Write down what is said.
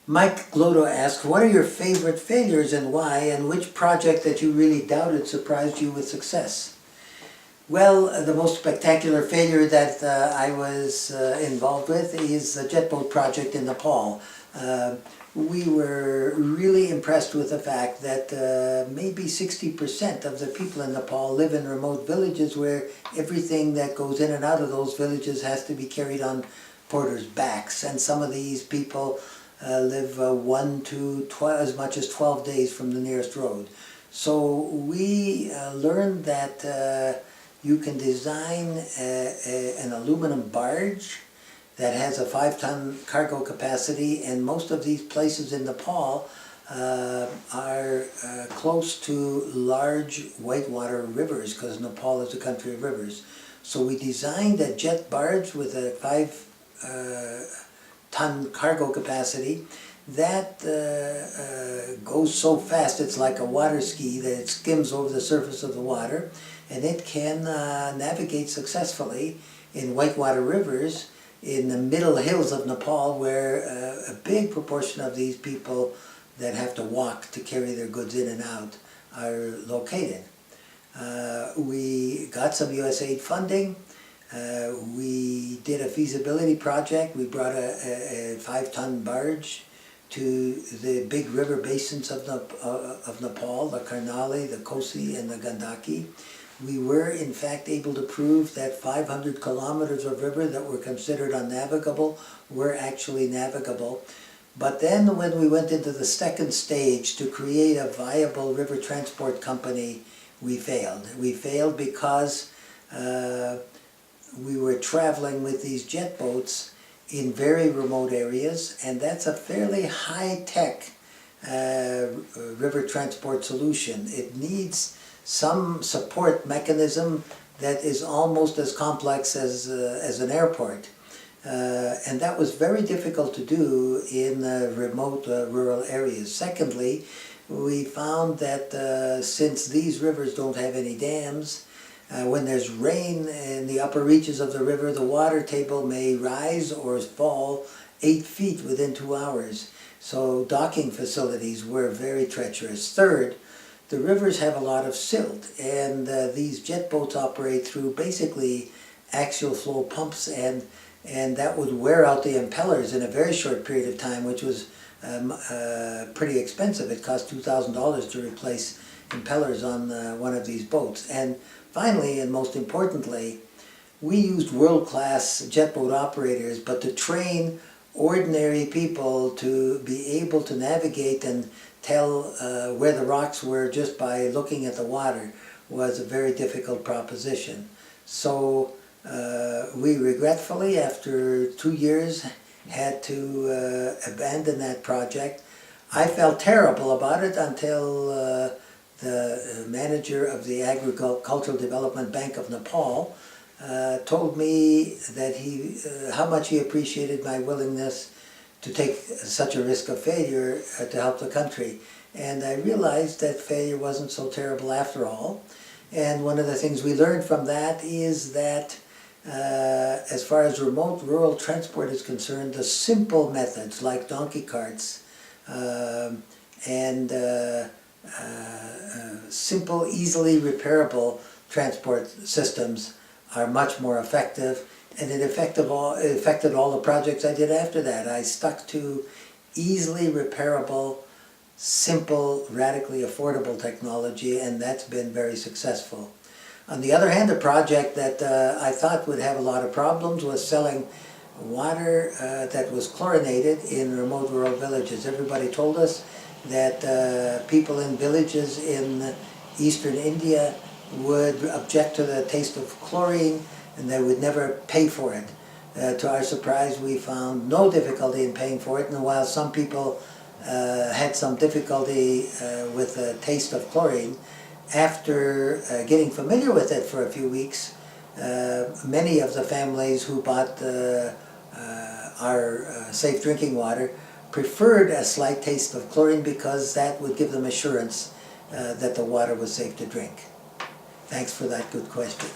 Mike Glodo asks, what are your favorite failures and why, and which project that you really doubted surprised you with success? Well, the most spectacular failure that I was involved with is the jet boat project in Nepal. We were really impressed with the fact that maybe 60% of the people in Nepal live in remote villages where everything that goes in and out of those villages has to be carried on porters' backs, and some of these people live 1 to as much as 12 days from the nearest road. So we learned that you can design an aluminum barge that has a 5-ton cargo capacity, and most of these places in Nepal are close to large whitewater rivers, because Nepal is a country of rivers. So we designed a jet barge with a 5-ton cargo capacity that goes so fast it's like a water ski that it skims over the surface of the water, and it can navigate successfully in whitewater rivers in the middle hills of Nepal, where a big proportion of these people that have to walk to carry their goods in and out are located. We got some USAID funding. We did a feasibility project. We brought a 5-ton barge to the big river basins of Nepal, the Karnali, the Kosi, and the Gandaki. We were in fact able to prove that 500 kilometers of river that were considered unnavigable were actually navigable. But then when we went into the second stage to create a viable river transport company, we failed. We failed because we were traveling with these jet boats in very remote areas, and that's a fairly high-tech river transport solution. It needs some support mechanism that is almost as complex as an airport. And that was very difficult to do in remote rural areas. Secondly, we found that since these rivers don't have any dams, when there's rain in the upper reaches of the river, the water table may rise or fall 8 feet within 2 hours. So docking facilities were very treacherous. Third, the rivers have a lot of silt, and these jet boats operate through basically axial flow pumps, and that would wear out the impellers in a very short period of time, which was pretty expensive. It cost $2,000 to replace impellers on one of these boats. And finally, and most importantly, we used world-class jet boat operators, but to train ordinary people to be able to navigate and tell where the rocks were just by looking at the water was a very difficult proposition. So we regretfully, after 2 years, had to abandon that project. I felt terrible about it until the manager of the Agricultural Development Bank of Nepal told me that how much he appreciated my willingness to take such a risk of failure to help the country. And I realized that failure wasn't so terrible after all. And one of the things we learned from that is that as far as remote rural transport is concerned, the simple methods like donkey carts and simple, easily repairable transport systems are much more effective, and it affected all the projects I did after that. I stuck to easily repairable, simple, radically affordable technology, and that's been very successful. On the other hand, a project that I thought would have a lot of problems was selling water that was chlorinated in remote rural villages. Everybody told us that people in villages in eastern India would object to the taste of chlorine, and they would never pay for it. To our surprise, we found no difficulty in paying for it, and while some people had some difficulty with the taste of chlorine, after getting familiar with it for a few weeks, many of the families who bought our safe drinking water preferred a slight taste of chlorine, because that would give them assurance that the water was safe to drink. Thanks for that good question.